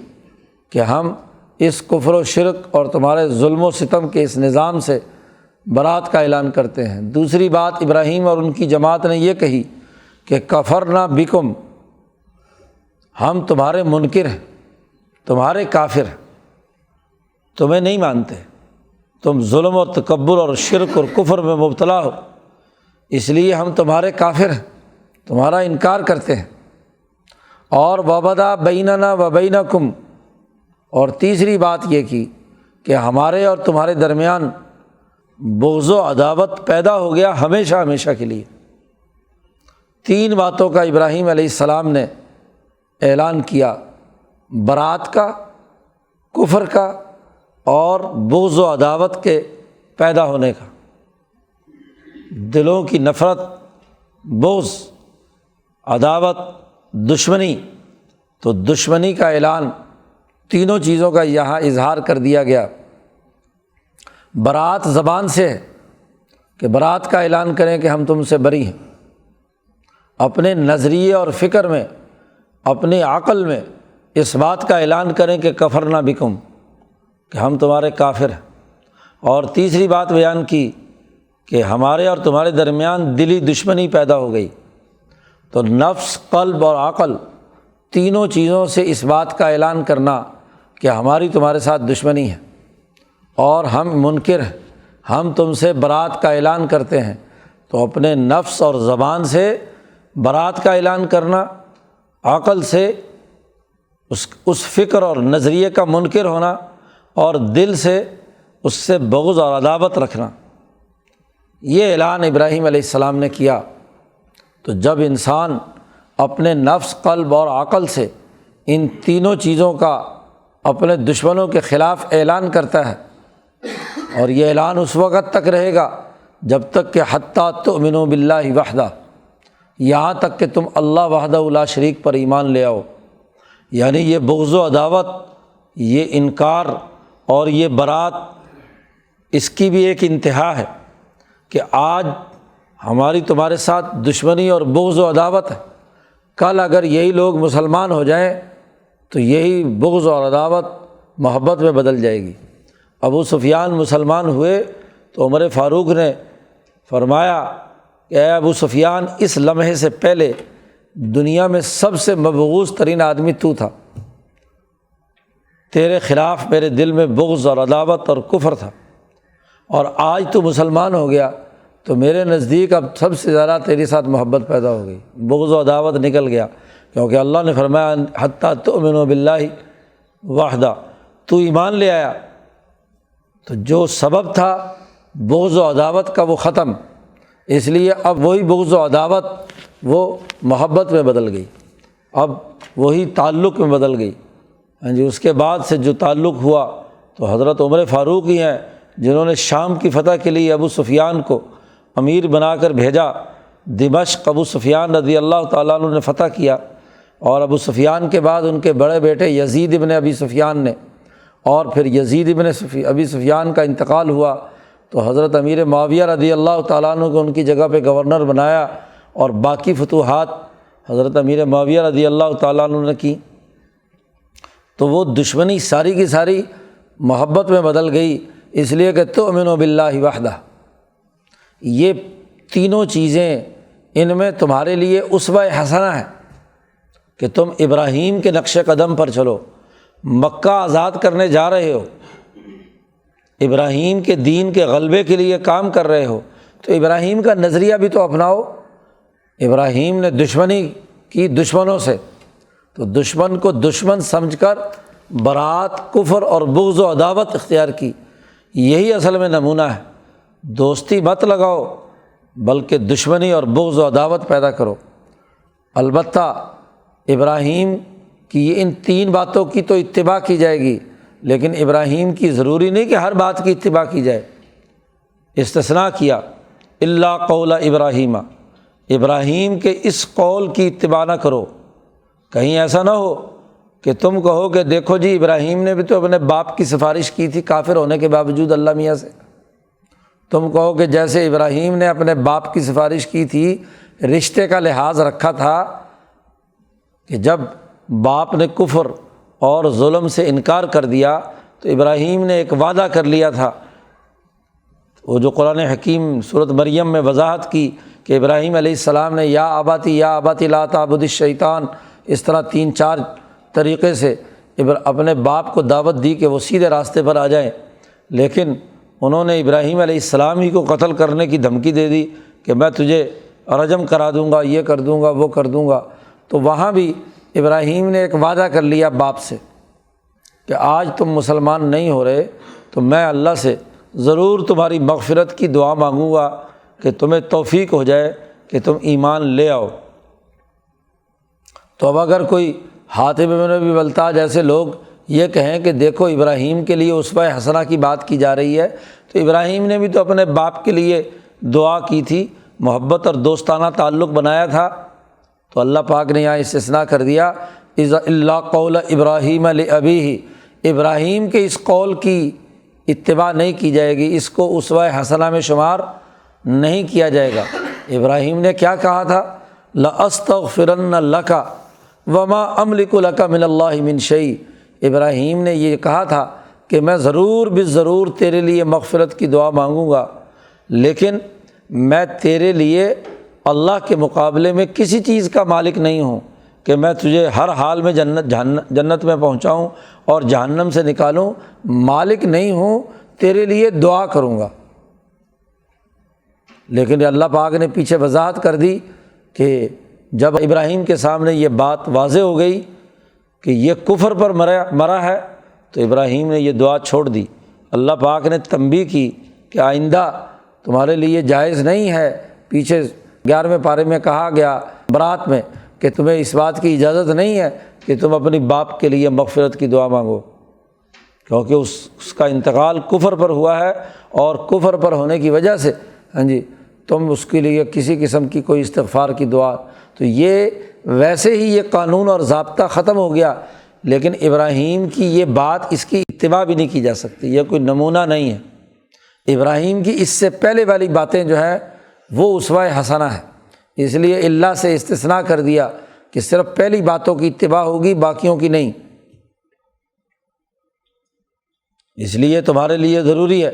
کہ ہم اس کفر و شرک اور تمہارے ظلم و ستم کے اس نظام سے برات کا اعلان کرتے ہیں۔ دوسری بات ابراہیم اور ان کی جماعت نے یہ کہی کہ کفرنا بکم، ہم تمہارے منکر ہیں، تمہارے کافر ہیں، تمہیں نہیں مانتے، تم ظلم و تکبر اور شرک اور کفر میں مبتلا ہو، اس لیے ہم تمہارے کافر ہیں، تمہارا انکار کرتے ہیں۔ اور وبدا بیننا و بینکم، اور تیسری بات یہ کی کہ ہمارے اور تمہارے درمیان بغض و عداوت پیدا ہو گیا ہمیشہ ہمیشہ کے لیے۔ تین باتوں کا ابراہیم علیہ السلام نے اعلان کیا، برات کا، کفر کا، اور بغض و عداوت کے پیدا ہونے کا، دلوں کی نفرت، بغض، عداوت، دشمنی۔ تو دشمنی کا اعلان، تینوں چیزوں کا یہاں اظہار کر دیا گیا۔ برات زبان سے ہے کہ برات کا اعلان کریں کہ ہم تم سے بری ہیں، اپنے نظریے اور فکر میں، اپنی عقل میں اس بات کا اعلان کریں کہ کفرنا بکم، کہ ہم تمہارے کافر ہیں۔ اور تیسری بات بیان کی کہ ہمارے اور تمہارے درمیان دلی دشمنی پیدا ہو گئی۔ تو نفس، قلب اور عقل، تینوں چیزوں سے اس بات کا اعلان کرنا کہ ہماری تمہارے ساتھ دشمنی ہے اور ہم منکر ہیں، ہم تم سے برات کا اعلان کرتے ہیں۔ تو اپنے نفس اور زبان سے برات کا اعلان کرنا، عقل سے اس فکر اور نظریے کا منکر ہونا، اور دل سے اس سے بغض اور عداوت رکھنا، یہ اعلان ابراہیم علیہ السلام نے کیا۔ تو جب انسان اپنے نفس، قلب اور عقل سے ان تینوں چیزوں کا اپنے دشمنوں کے خلاف اعلان کرتا ہے، اور یہ اعلان اس وقت تک رہے گا جب تک کہ حتیٰ تؤمنوا باللہ وحدہ، یہاں تک کہ تم اللہ وحدہ لا شریک پر ایمان لے آؤ۔ یعنی یہ بغض و عداوت، یہ انکار اور یہ برات، اس کی بھی ایک انتہا ہے کہ آج ہماری تمہارے ساتھ دشمنی اور بغض و عداوت ہے، کل اگر یہی لوگ مسلمان ہو جائیں تو یہی بغض اور عداوت محبت میں بدل جائے گی۔ ابو سفیان مسلمان ہوئے تو عمر فاروق نے فرمایا کہ اے ابو سفیان، اس لمحے سے پہلے دنیا میں سب سے مبغوض ترین آدمی تو تھا، تیرے خلاف میرے دل میں بغض اور عداوت اور کفر تھا، اور آج تو مسلمان ہو گیا تو میرے نزدیک اب سب سے زیادہ تیرے ساتھ محبت پیدا ہو گئی، بغض و عداوت نکل گیا، کیونکہ اللہ نے فرمایا حتیٰ تؤمنوا باللہ وحدہ، تو ایمان لے آیا تو جو سبب تھا بغض و عداوت کا وہ ختم، اس لیے اب وہی بغض و عداوت وہ محبت میں بدل گئی، اب وہی تعلق میں بدل گئی۔ ہاں جی، اس کے بعد سے جو تعلق ہوا تو حضرت عمر فاروق ہی ہیں جنہوں نے شام کی فتح کے لیے ابو سفیان کو امیر بنا کر بھیجا، دمشق ابو سفیان رضی اللہ تعالیٰ عنہ نے فتح کیا، اور ابو سفیان کے بعد ان کے بڑے بیٹے یزید ابن ابی سفیان نے، اور پھر یزید ابن ابی سفیان کا انتقال ہوا تو حضرت امیر معاویہ رضی اللہ تعالیٰ عنہ کو ان کی جگہ پہ گورنر بنایا، اور باقی فتوحات حضرت امیر معاویہ رضی اللہ تعالیٰ عنہ نے کی، تو وہ دشمنی ساری کی ساری محبت میں بدل گئی، اس لیے کہ تؤمنوا باللہ وحدہ۔ یہ تینوں چیزیں ان میں تمہارے لیے اسوہ حسنہ ہے کہ تم ابراہیم کے نقش قدم پر چلو، مکہ آزاد کرنے جا رہے ہو، ابراہیم کے دین کے غلبے کے لیے کام کر رہے ہو، تو ابراہیم کا نظریہ بھی تو اپناؤ۔ ابراہیم نے دشمنی کی دشمنوں سے، تو دشمن کو دشمن سمجھ کر برات، کفر اور بغض و عداوت اختیار کی، یہی اصل میں نمونہ ہے۔ دوستی مت لگاؤ بلکہ دشمنی اور بغض و عداوت پیدا کرو۔ البتہ ابراہیم کی ان تین باتوں کی تو اتباع کی جائے گی، لیکن ابراہیم کی ضروری نہیں کہ ہر بات کی اتباع کی جائے، استثناء کیا الا قول ابراہیم، ابراہیم کے اس قول کی اتباع نہ کرو۔ کہیں ایسا نہ ہو کہ تم کہو کہ دیکھو جی ابراہیم نے بھی تو اپنے باپ کی سفارش کی تھی کافر ہونے کے باوجود اللہ میاں سے، تم کہو کہ جیسے ابراہیم نے اپنے باپ کی سفارش کی تھی، رشتے کا لحاظ رکھا تھا کہ جب باپ نے کفر اور ظلم سے انکار کر دیا تو ابراہیم نے ایک وعدہ کر لیا تھا، وہ جو قرآن حکیم سورۃ مریم میں وضاحت کی کہ ابراہیم علیہ السلام نے یا اباتی لا تعبد الشیطان، اس طرح 3-4 طریقے سے اپنے باپ کو دعوت دی کہ وہ سیدھے راستے پر آ جائیں، لیکن انہوں نے ابراہیم علیہ السلام ہی کو قتل کرنے کی دھمکی دے دی کہ میں تجھے رجم کرا دوں گا، یہ کر دوں گا، وہ کر دوں گا۔ تو وہاں بھی ابراہیم نے ایک وعدہ کر لیا باپ سے کہ آج تم مسلمان نہیں ہو رہے تو میں اللہ سے ضرور تمہاری مغفرت کی دعا مانگوں گا کہ تمہیں توفیق ہو جائے کہ تم ایمان لے آؤ۔ تو اب اگر کوئی حاتب بن ابی بلتع جیسے لوگ یہ کہیں کہ دیکھو ابراہیم کے لیے اسوہ حسنہ کی بات کی جا رہی ہے، تو ابراہیم نے بھی تو اپنے باپ کے لیے دعا کی تھی، محبت اور دوستانہ تعلق بنایا تھا، تو اللہ پاک نے یہاں استثناء کر دیا الا قول ابراہیم لابیہ، ابراہیم کے اس قول کی اتباع نہیں کی جائے گی، اس کو اسوہ حسنہ میں شمار نہیں کیا جائے گا۔ ابراہیم نے کیا کہا تھا؟ لَأَسْتَغْفِرَنَّ لَكَ وَمَا أَمْلِكُ لَكَ مِنَ اللَّهِ مِنْ شَيْءٍ، ابراہیم نے یہ کہا تھا کہ میں ضرور بالضرور تیرے لیے مغفرت کی دعا مانگوں گا، لیکن میں تیرے لیے اللہ کے مقابلے میں کسی چیز کا مالک نہیں ہوں کہ میں تجھے ہر حال میں جنت میں پہنچاؤں اور جہنم سے نکالوں، مالک نہیں ہوں، تیرے لیے دعا کروں گا۔ لیکن اللہ پاک نے پیچھے وضاحت کر دی کہ جب ابراہیم کے سامنے یہ بات واضح ہو گئی کہ یہ کفر پر مرا ہے تو ابراہیم نے یہ دعا چھوڑ دی۔ اللہ پاک نے تنبیہ کی کہ آئندہ تمہارے لیے جائز نہیں ہے، پیچھے 11ویں پارے میں کہا گیا برات میں کہ تمہیں اس بات کی اجازت نہیں ہے کہ تم اپنی باپ کے لیے مغفرت کی دعا مانگو۔ کیونکہ اس کا انتقال کفر پر ہوا ہے، اور کفر پر ہونے کی وجہ سے تم اس کے لیے کسی قسم کی کوئی استغفار کی دعا، تو یہ ویسے ہی یہ قانون اور ضابطہ ختم ہو گیا، لیکن ابراہیم کی یہ بات اس کی اتباع بھی نہیں کی جا سکتی، یہ کوئی نمونہ نہیں ہے۔ ابراہیم کی اس سے پہلے والی باتیں جو ہیں وہ اسوہ حسنہ ہے، اس لیے اللہ سے استثناء کر دیا کہ صرف پہلی باتوں کی اتباع ہوگی، باقیوں کی نہیں۔ اس لیے تمہارے لیے ضروری ہے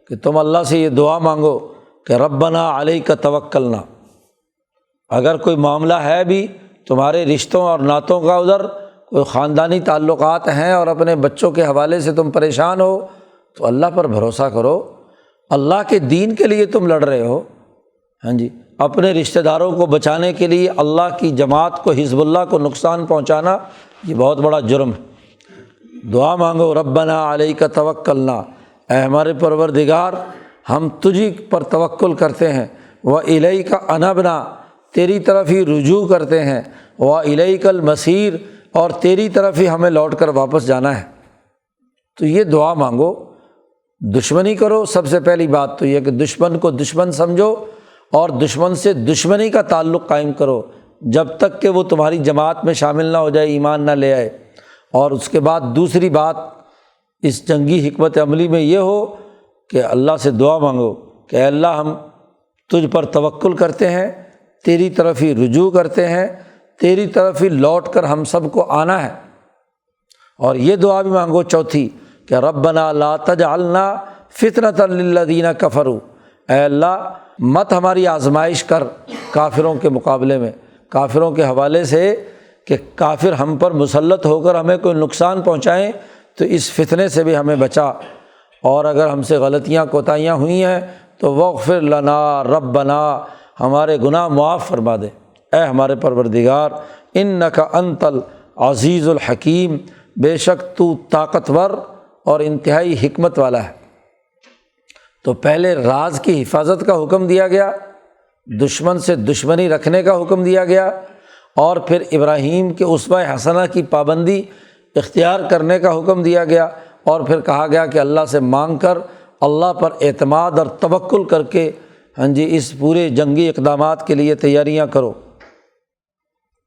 کہ تم اللہ سے یہ دعا مانگو کہ ربنا علیک توکلنا۔ اگر کوئی معاملہ ہے بھی تمہارے رشتوں اور نعتوں کا، ادھر کوئی خاندانی تعلقات ہیں اور اپنے بچوں کے حوالے سے تم پریشان ہو، تو اللہ پر بھروسہ کرو، اللہ کے دین کے لیے تم لڑ رہے ہو، اپنے رشتہ داروں کو بچانے کے لیے اللہ کی جماعت کو، حزب اللہ کو نقصان پہنچانا، یہ بہت بڑا جرم ہے۔ دعا مانگو ربنا علیک توکلنا، اے ہمارے پروردگار ہم تجھی پر توکل کرتے ہیں، وإلیک انبنا، تیری طرف ہی رجوع کرتے ہیں، وإلیک المصیر، اور تیری طرف ہی ہمیں لوٹ کر واپس جانا ہے۔ تو یہ دعا مانگو، دشمنی کرو، سب سے پہلی بات تو یہ کہ دشمن کو دشمن سمجھو اور دشمن سے دشمنی کا تعلق قائم کرو جب تک کہ وہ تمہاری جماعت میں شامل نہ ہو جائے، ایمان نہ لے آئے۔ اور اس کے بعد دوسری بات اس جنگی حکمت عملی میں یہ ہو کہ اللہ سے دعا مانگو کہ اے اللہ ہم تجھ پر توکل کرتے ہیں، تیری طرف ہی رجوع کرتے ہیں، تیری طرف ہی لوٹ کر ہم سب کو آنا ہے۔ اور یہ دعا بھی مانگو چوتھی کہ ربنا لا تجعلنا فتنۃ للذین کفروا، اے اللہ مت ہماری آزمائش کر کافروں کے مقابلے میں، کافروں کے حوالے سے کہ کافر ہم پر مسلط ہو کر ہمیں کوئی نقصان پہنچائیں، تو اس فتنے سے بھی ہمیں بچا، اور اگر ہم سے غلطیاں کوتاہیاں ہوئی ہیں تو واغفر لنا ربنا، ہمارے گناہ معاف فرما دے اے ہمارے پروردگار، انک انت العزیز الحکیم، بے شک تو طاقتور اور انتہائی حکمت والا ہے۔ تو پہلے راز کی حفاظت کا حکم دیا گیا، دشمن سے دشمنی رکھنے کا حکم دیا گیا، اور پھر ابراہیم کے اسوہ حسنہ کی پابندی اختیار کرنے کا حکم دیا گیا، اور پھر کہا گیا کہ اللہ سے مانگ کر، اللہ پر اعتماد اور توکل کر کے اس پورے جنگی اقدامات کے لیے تیاریاں کرو۔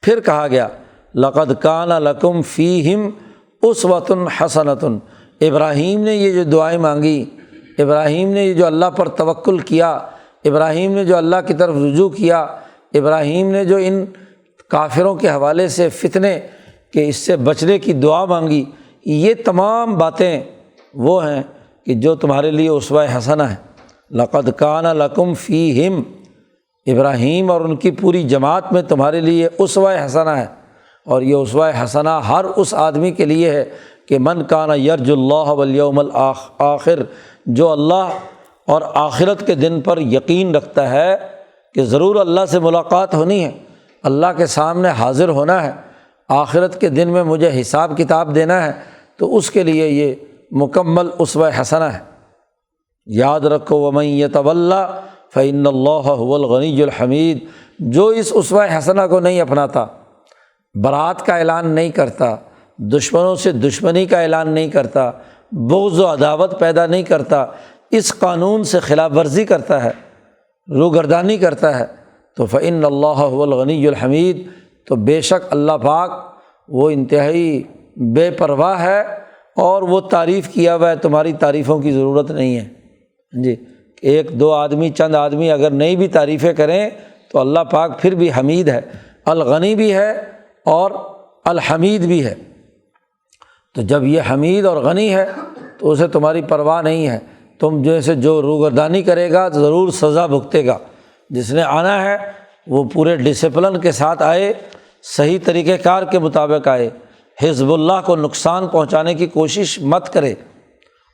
پھر کہا گیا لقد کان لکم فیہم اسوۃ حسنۃ، ابراہیم نے یہ جو دعائیں مانگی، ابراہیم نے یہ جو اللہ پر توکل کیا، ابراہیم نے جو اللہ کی طرف رجوع کیا، ابراہیم نے جو ان کافروں کے حوالے سے فتنے کہ اس سے بچنے کی دعا مانگی، یہ تمام باتیں وہ ہیں کہ جو تمہارے لیے اسوہ حسنہ ہے۔ لقد کان لکم فیہم، ابراہیم اور ان کی پوری جماعت میں تمہارے لیے اسوہ حسنہ ہے، اور یہ اسوہ حسنہ ہر اس آدمی کے لیے ہے کہ من کان یرجو اللہ والیوم الآخر، جو اللہ اور آخرت کے دن پر یقین رکھتا ہے کہ ضرور اللہ سے ملاقات ہونی ہے، اللہ کے سامنے حاضر ہونا ہے، آخرت کے دن میں مجھے حساب کتاب دینا ہے، تو اس کے لیے یہ مکمل اسوہ حسنہ ہے۔ یاد رکھو ومن یتولی فإن اللہ هو الغنی الحمید، جو اس اسوہ حسنہ کو نہیں اپناتا، برات کا اعلان نہیں کرتا، دشمنوں سے دشمنی کا اعلان نہیں کرتا، بغض و عداوت پیدا نہیں کرتا، اس قانون سے خلاف ورزی کرتا ہے، روگردانی کرتا ہے، تو فإن اللہ هو الغنی الحمید، تو بے شک اللہ پاک وہ انتہائی بے پرواہ ہے اور وہ تعریف کیا ہوا ہے، تمہاری تعریفوں کی ضرورت نہیں ہے۔ ایک دو آدمی، چند آدمی اگر نہیں بھی تعریفیں کریں تو اللہ پاک پھر بھی حمید ہے، الغنی بھی ہے اور الحمید بھی ہے۔ تو جب یہ حمید اور غنی ہے تو اسے تمہاری پرواہ نہیں ہے، تم جیسے جو روگردانی کرے گا ضرور سزا بھگتے گا، جس نے آنا ہے وہ پورے ڈسپلن کے ساتھ آئے، صحیح طریقہ کار کے مطابق آئے، حزب اللہ کو نقصان پہنچانے کی کوشش مت کرے۔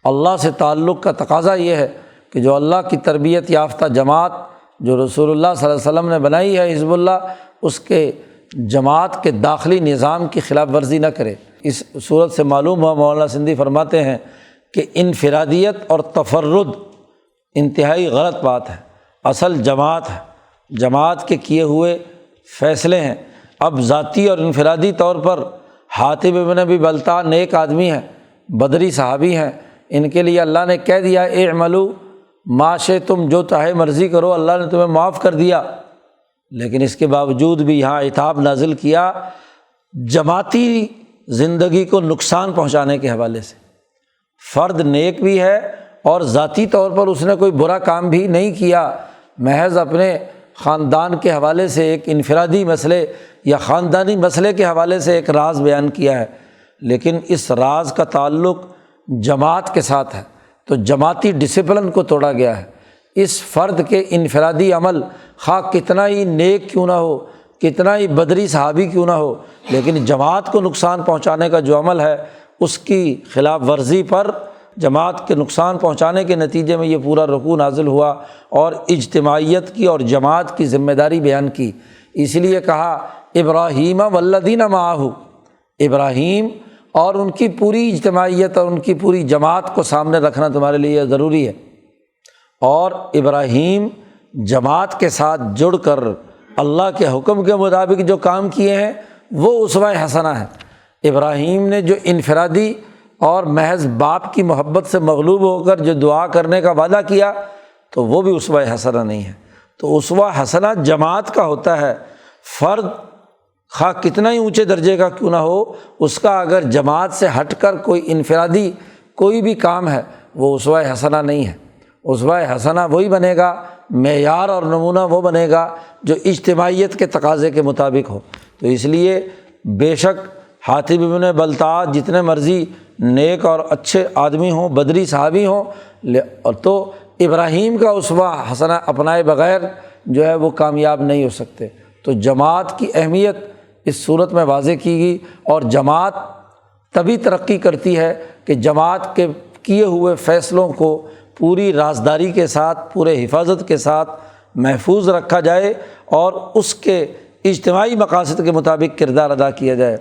اللہ سے تعلق کا تقاضا یہ ہے کہ جو اللہ کی تربیت یافتہ جماعت جو رسول اللہ صلی اللہ علیہ وسلم نے بنائی ہے حزب اللہ، اس کے جماعت کے داخلی نظام کی خلاف ورزی نہ کرے۔ اس صورت سے معلوم ہوا، مولانا سندھی فرماتے ہیں کہ انفرادیت اور تفرد انتہائی غلط بات ہے، اصل جماعت ہے، جماعت کے کیے ہوئے فیصلے ہیں۔ اب ذاتی اور انفرادی طور پر حاتب ابن ابی بلتع نیک آدمی ہے، بدری صحابی ہیں، ان کے لیے اللہ نے کہہ دیا اعملوا ما شئتم، جو چاہے مرضی کرو، اللہ نے تمہیں معاف کر دیا، لیکن اس کے باوجود بھی یہاں عتاب نازل کیا جماعتی زندگی کو نقصان پہنچانے کے حوالے سے۔ فرد نیک بھی ہے اور ذاتی طور پر اس نے کوئی برا کام بھی نہیں کیا، محض اپنے خاندان کے حوالے سے ایک انفرادی مسئلے یا خاندانی مسئلے کے حوالے سے ایک راز بیان کیا ہے، لیکن اس راز کا تعلق جماعت کے ساتھ ہے، تو جماعتی ڈسپلن کو توڑا گیا ہے۔ اس فرد کے انفرادی عمل خواہ کتنا ہی نیک کیوں نہ ہو، کتنا ہی بدری صحابی کیوں نہ ہو، لیکن جماعت کو نقصان پہنچانے کا جو عمل ہے اس کی خلاف ورزی پر جماعت کے نقصان پہنچانے کے نتیجے میں یہ پورا رکوع نازل ہوا اور اجتماعیت کی اور جماعت کی ذمہ داری بیان کی۔ اس لیے کہا ابراہیم والذین معہ، ابراہیم اور ان کی پوری اجتماعیت اور ان کی پوری جماعت کو سامنے رکھنا تمہارے لیے ضروری ہے، اور ابراہیم جماعت کے ساتھ جڑ کر اللہ کے حکم کے مطابق جو کام کیے ہیں وہ اسوہ حسنہ ہے۔ ابراہیم نے جو انفرادی اور محض باپ کی محبت سے مغلوب ہو کر جو دعا کرنے کا وعدہ کیا تو وہ بھی اسوہ حسنہ نہیں ہے۔ تو اسوہ حسنہ جماعت کا ہوتا ہے، فرد خواہ کتنا ہی اونچے درجے کا کیوں نہ ہو، اس کا اگر جماعت سے ہٹ کر کوئی انفرادی کوئی بھی کام ہے وہ اسوہ حسنہ نہیں ہے۔ اسوہ حسنہ وہی بنے گا، معیار اور نمونہ وہ بنے گا جو اجتماعیت کے تقاضے کے مطابق ہو۔ تو اس لیے بے شک حاتب بن بلتعہ جتنے مرضی نیک اور اچھے آدمی ہوں، بدری صحابی ہوں، تو ابراہیم کا اسوہ حسنہ اپنائے بغیر جو ہے وہ کامیاب نہیں ہو سکتے۔ تو جماعت کی اہمیت اس صورت میں واضح کی گئی، اور جماعت تبھی ترقی کرتی ہے کہ جماعت کے کیے ہوئے فیصلوں کو پوری رازداری کے ساتھ، پورے حفاظت کے ساتھ محفوظ رکھا جائے اور اس کے اجتماعی مقاصد کے مطابق کردار ادا کیا جائے۔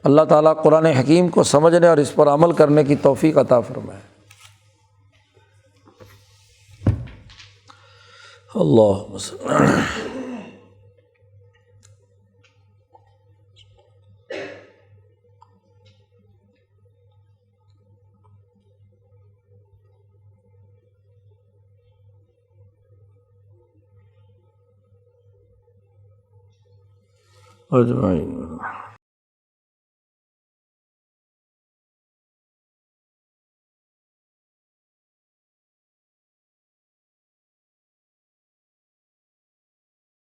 اللہ تعالیٰ قرآن حکیم کو سمجھنے اور اس پر عمل کرنے کی توفیق عطا فرمائے۔ اللہم صل اجمعین۔